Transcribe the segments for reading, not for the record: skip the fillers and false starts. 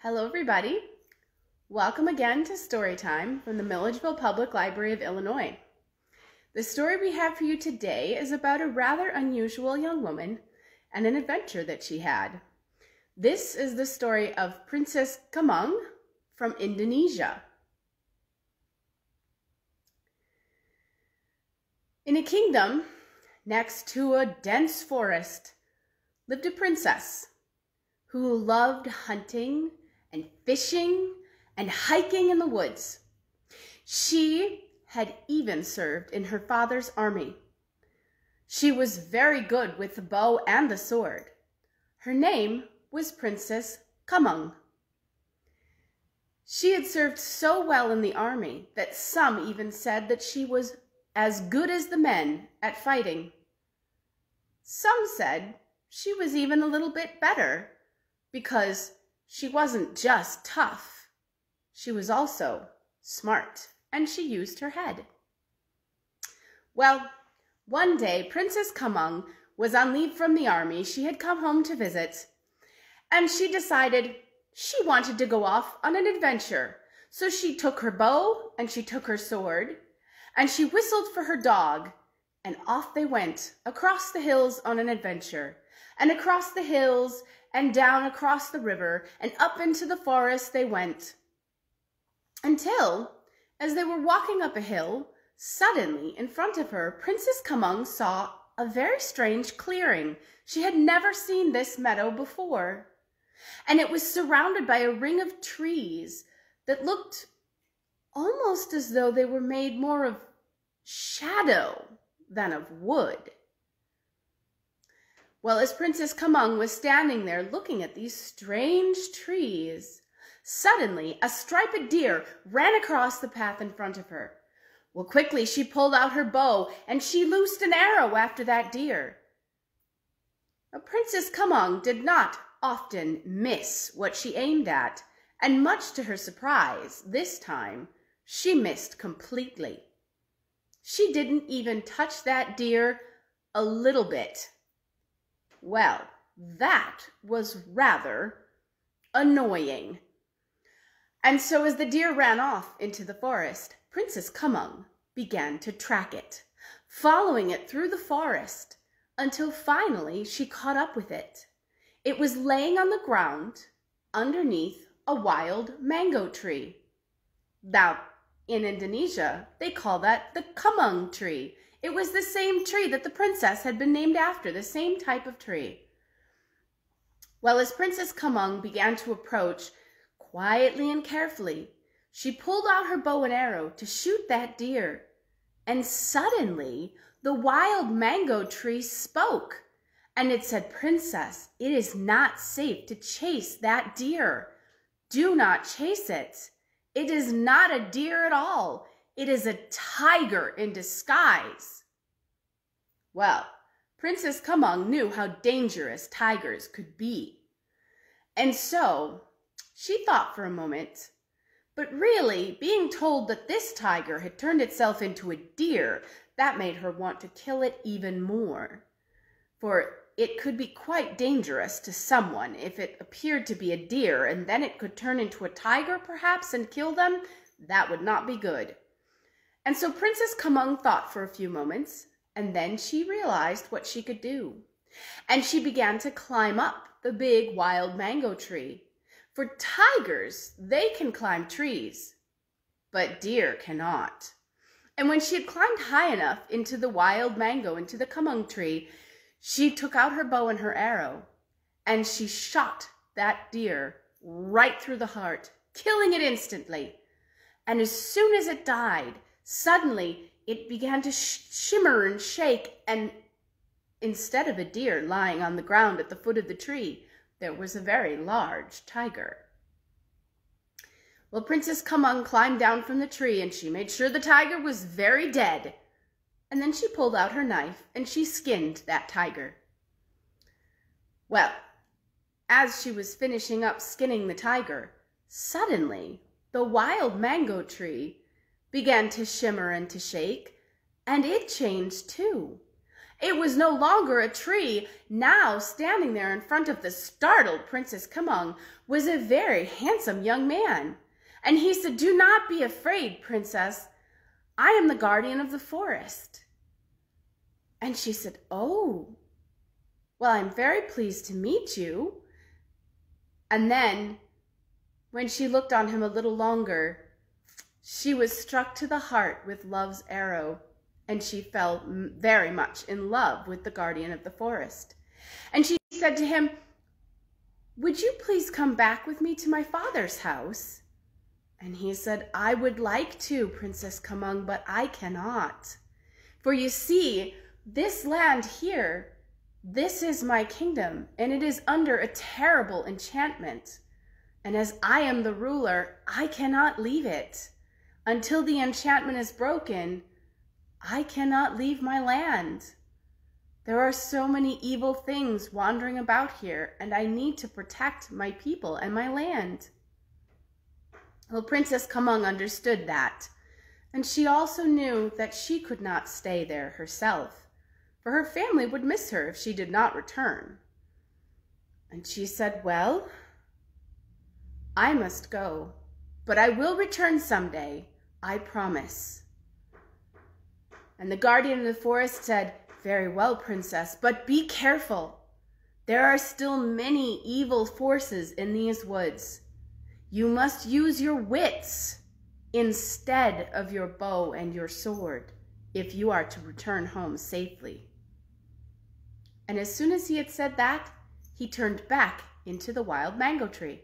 Hello everybody. Welcome again to Storytime from the Milledgeville Public Library of Illinois. The story we have for you today is about a rather unusual young woman and an adventure that she had. This is the story of Princess Kemang from Indonesia. In a kingdom next to a dense forest lived a princess who loved hunting and fishing and hiking in the woods. She had even served in her father's army. She was very good with the bow and the sword. Her name was Princess Kemang. She had served so well in the army that some even said that she was as good as the men at fighting. Some said she was even a little bit better because she wasn't just tough. She was also smart, and she used her head. Well, one day, Princess Kemang was on leave from the army. She had come home to visit, and she decided she wanted to go off on an adventure. So she took her bow, and she took her sword, and she whistled for her dog, and off they went across the hills on an adventure. And across the hills and down across the river and up into the forest they went, until, as they were walking up a hill, suddenly in front of her, Princess Kemang saw a very strange clearing. She had never seen this meadow before, and it was surrounded by a ring of trees that looked almost as though they were made more of shadow than of wood. Well, as Princess Kemang was standing there looking at these strange trees, suddenly a striped deer ran across the path in front of her. Well, quickly she pulled out her bow and she loosed an arrow after that deer. Now, Princess Kemang did not often miss what she aimed at, and much to her surprise, this time she missed completely. She didn't even touch that deer a little bit. Well, that was rather annoying. And so as the deer ran off into the forest, Princess Kemang began to track it, following it through the forest until finally she caught up with it. It was laying on the ground underneath a wild mango tree. Now, in Indonesia, they call that the Kemang tree. It was the same tree that the princess had been named after, the same type of tree. Well, as Princess Kemang began to approach, quietly and carefully, she pulled out her bow and arrow to shoot that deer. And suddenly, the wild mango tree spoke. And it said, "Princess, it is not safe to chase that deer. Do not chase it. It is not a deer at all. It is a tiger in disguise." Well, Princess Kemang knew how dangerous tigers could be. And so she thought for a moment, but really being told that this tiger had turned itself into a deer, that made her want to kill it even more. For it could be quite dangerous to someone if it appeared to be a deer and then it could turn into a tiger perhaps and kill them. That would not be good. And so Princess Kemang thought for a few moments, and then she realized what she could do. And she began to climb up the big wild mango tree. For tigers, they can climb trees, but deer cannot. And when she had climbed high enough into the wild mango, into the Kemang tree, she took out her bow and her arrow, and she shot that deer right through the heart, killing it instantly. And as soon as it died, suddenly it began to shimmer and shake, and instead of a deer lying on the ground at the foot of the tree, there was a very large tiger. Well, Princess Kemang climbed down from the tree and she made sure the tiger was very dead. And then she pulled out her knife and she skinned that tiger. Well, as she was finishing up skinning the tiger, suddenly the wild mango tree began to shimmer and to shake, and it changed too. It was no longer a tree. Now, standing there in front of the startled Princess Kemang was a very handsome young man. And he said, "Do not be afraid, Princess. I am the guardian of the forest." And she said, "Oh, well, I'm very pleased to meet you." And then, when she looked on him a little longer, she was struck to the heart with love's arrow, and she fell very much in love with the guardian of the forest. And she said to him, "Would you please come back with me to my father's house?" And he said, "I would like to, Princess Kemang, but I cannot. For you see, this land here, this is my kingdom, and it is under a terrible enchantment. And as I am the ruler, I cannot leave it. Until the enchantment is broken, I cannot leave my land. There are so many evil things wandering about here, and I need to protect my people and my land." Well, Princess Kemang understood that, and she also knew that she could not stay there herself, for her family would miss her if she did not return. And she said, "Well, I must go, but I will return someday, I promise." And the guardian of the forest said, "Very well, Princess, but be careful. There are still many evil forces in these woods. You must use your wits instead of your bow and your sword if you are to return home safely." And as soon as he had said that, he turned back into the wild mango tree.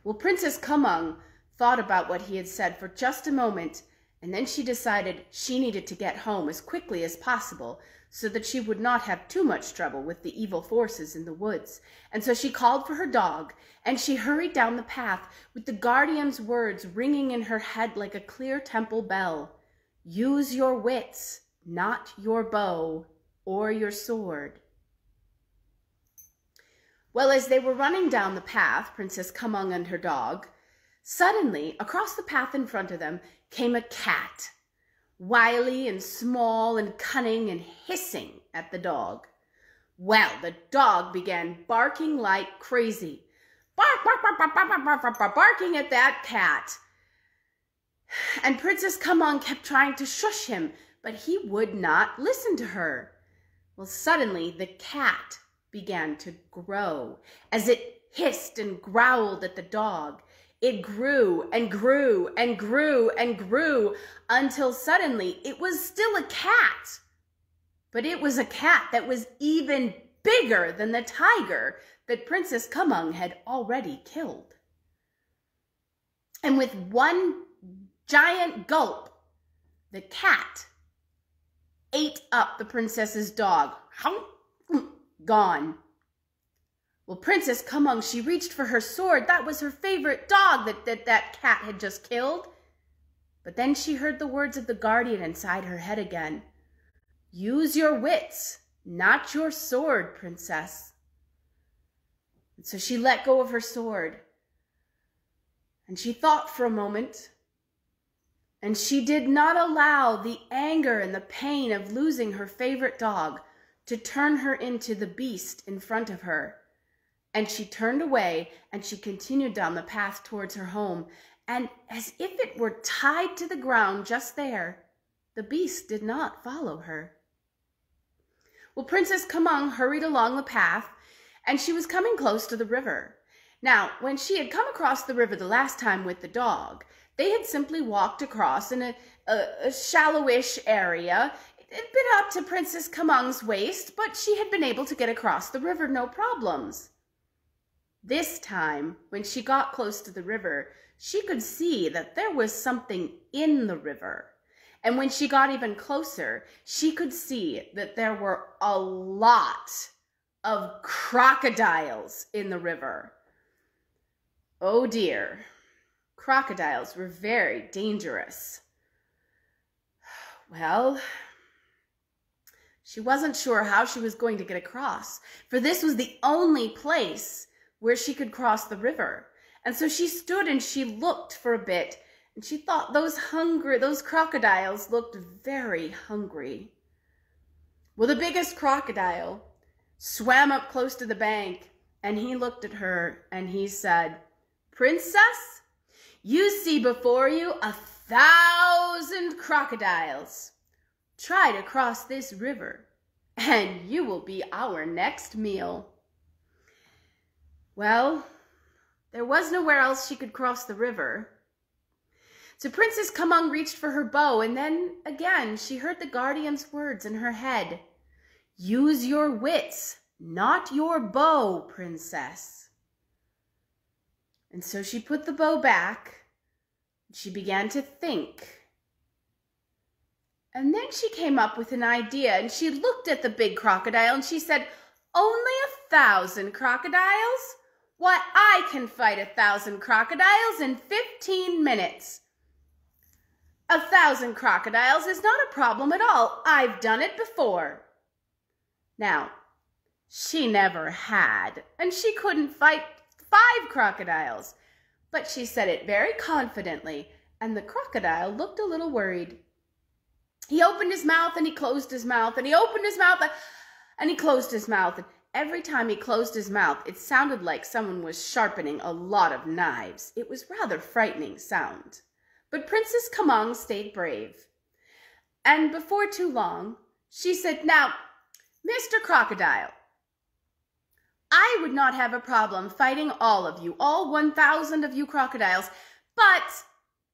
Well, Princess Kemang thought about what he had said for just a moment, and then she decided she needed to get home as quickly as possible so that she would not have too much trouble with the evil forces in the woods. And so she called for her dog, and she hurried down the path with the guardian's words ringing in her head like a clear temple bell. "Use your wits, not your bow or your sword." Well, as they were running down the path, Princess Kemang and her dog, suddenly, across the path in front of them, came a cat, wily and small and cunning and hissing at the dog. Well, the dog began barking like crazy. Bark, bark, bark, bark, bark, bark, bark, bark, barking at that cat. And Princess Kemang kept trying to shush him, but he would not listen to her. Well, suddenly the cat began to grow. As it hissed and growled at the dog, it grew and grew and grew and grew until suddenly it was still a cat. But it was a cat that was even bigger than the tiger that Princess Kemang had already killed. And with one giant gulp, the cat ate up the princess's dog. Gone. Well, Princess Kemang, she reached for her sword. That was her favorite dog that cat had just killed. But then she heard the words of the guardian inside her head again. "Use your wits, not your sword, Princess." And so she let go of her sword. And she thought for a moment. And she did not allow the anger and the pain of losing her favorite dog to turn her into the beast in front of her. And she turned away and she continued down the path towards her home. And as if it were tied to the ground just there, the beast did not follow her. Well, Princess Kemang hurried along the path, and she was coming close to the river. Now, when she had come across the river the last time with the dog, they had simply walked across in a shallowish area. It had been up to Princess Kemang's waist, but she had been able to get across the river no problems. This time, when she got close to the river, she could see that there was something in the river. And when she got even closer, she could see that there were a lot of crocodiles in the river. Oh dear, crocodiles were very dangerous. Well, she wasn't sure how she was going to get across, for this was the only place where she could cross the river. And so she stood and she looked for a bit, and she thought those crocodiles looked very hungry. Well, the biggest crocodile swam up close to the bank, and he looked at her and he said, "Princess, you see before you 1,000 crocodiles. Try to cross this river, and you will be our next meal." Well, there was nowhere else she could cross the river. So Princess Kemang reached for her bow, and then again she heard the guardian's words in her head. "Use your wits, not your bow, princess." And so she put the bow back. She began to think. And then she came up with an idea, and she looked at the big crocodile and she said, "Only 1,000 crocodiles? Why, I can fight 1,000 crocodiles in 15 minutes. 1,000 crocodiles is not a problem at all. I've done it before." Now, she never had, and she couldn't fight 5 crocodiles, but she said it very confidently, and the crocodile looked a little worried. He opened his mouth and he closed his mouth, and he opened his mouth and he closed his mouth, and every time he closed his mouth, it sounded like someone was sharpening a lot of knives. It was rather frightening sound. But Princess Kemang stayed brave. And before too long, she said, "Now, Mr. Crocodile, I would not have a problem fighting all of you, all 1,000 of you crocodiles, but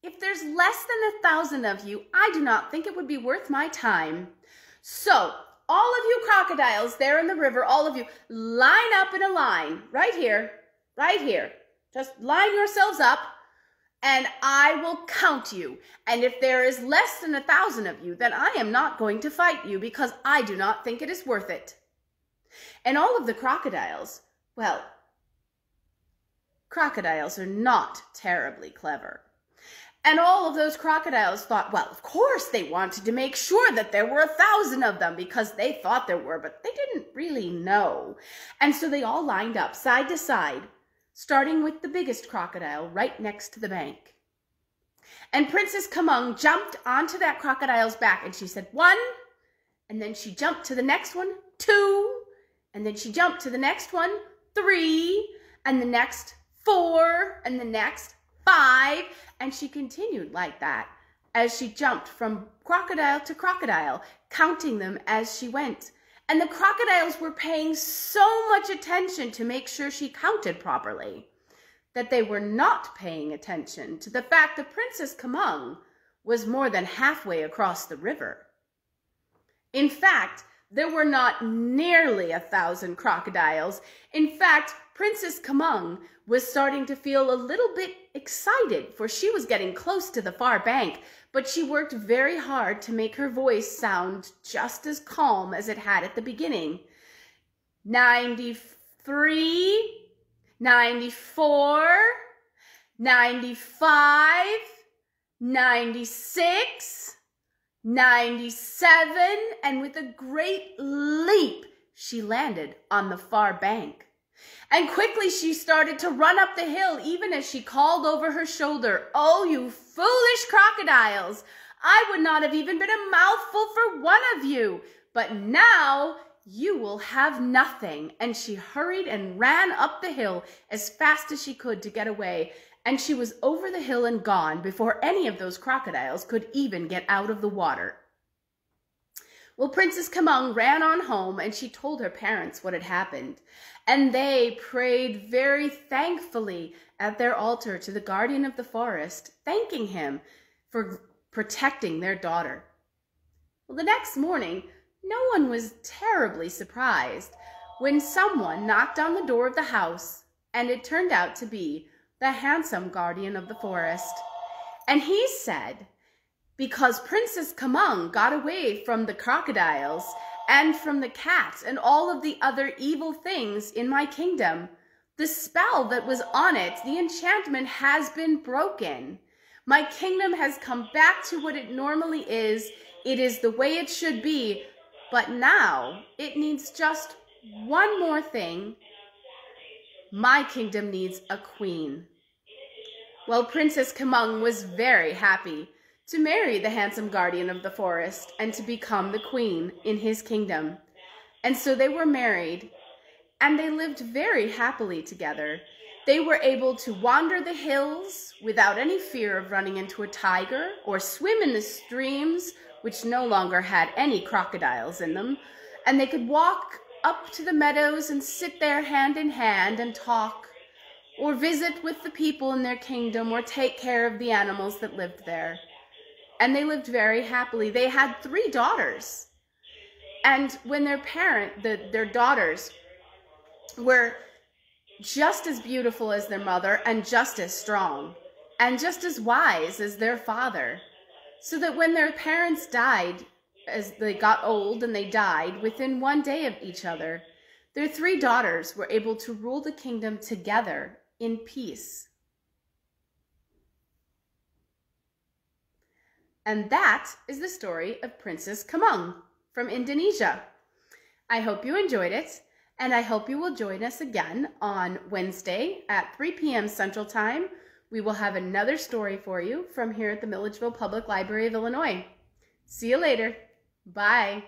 if there's less than 1,000 of you, I do not think it would be worth my time. So, all of you crocodiles there in the river, all of you, line up in a line, right here, right here. Just line yourselves up, and I will count you. And if there is less than 1,000 of you, then I am not going to fight you because I do not think it is worth it." And all of the crocodiles, well, crocodiles are not terribly clever. And all of those crocodiles thought, well, of course they wanted to make sure that there were 1,000 of them because they thought there were, but they didn't really know. And so they all lined up side to side, starting with the biggest crocodile right next to the bank. And Princess Kemang jumped onto that crocodile's back and she said, 1, and then she jumped to the next one, 2, and then she jumped to the next one, 3, and the next 4, and the next 5, and she continued like that as she jumped from crocodile to crocodile, counting them as she went. And the crocodiles were paying so much attention to make sure she counted properly that they were not paying attention to the fact that Princess Kemang was more than halfway across the river. In fact, there were not nearly 1,000 crocodiles. In fact, Princess Kemang was starting to feel a little bit excited, for she was getting close to the far bank, but she worked very hard to make her voice sound just as calm as it had at the beginning. 93, 94, 95, 96, 97, and with a great leap, she landed on the far bank. And quickly she started to run up the hill, even as she called over her shoulder, "Oh, you foolish crocodiles! I would not have even been a mouthful for one of you, but now you will have nothing." And she hurried and ran up the hill as fast as she could to get away, and she was over the hill and gone before any of those crocodiles could even get out of the water. Well, Princess Kemang ran on home and she told her parents what had happened. And they prayed very thankfully at their altar to the guardian of the forest, thanking him for protecting their daughter. Well, the next morning, no one was terribly surprised when someone knocked on the door of the house, and it turned out to be the handsome guardian of the forest. And he said, "Because Princess Kemang got away from the crocodiles and from the cat and all of the other evil things in my kingdom, the spell that was on it, the enchantment has been broken. My kingdom has come back to what it normally is. It is the way it should be, but now it needs just one more thing. My kingdom needs a queen." Well, Princess Kemang was very happy. to marry the handsome guardian of the forest and to become the queen in his kingdom. And so they were married, and they lived very happily together. They were able to wander the hills without any fear of running into a tiger, or swim in the streams, which no longer had any crocodiles in them, and they could walk up to the meadows and sit there hand in hand and talk, or visit with the people in their kingdom, or take care of the animals that lived there. And they lived very happily. They had 3 daughters. And when their daughters were just as beautiful as their mother, and just as strong, and just as wise as their father, so that when their parents died, as they got old and they died within 1 day of each other, their 3 daughters were able to rule the kingdom together in peace. And that is the story of Princess Kemang from Indonesia. I hope you enjoyed it, and I hope you will join us again on Wednesday at 3 p.m. Central Time. We will have another story for you from here at the Milledgeville Public Library of Illinois. See you later. Bye.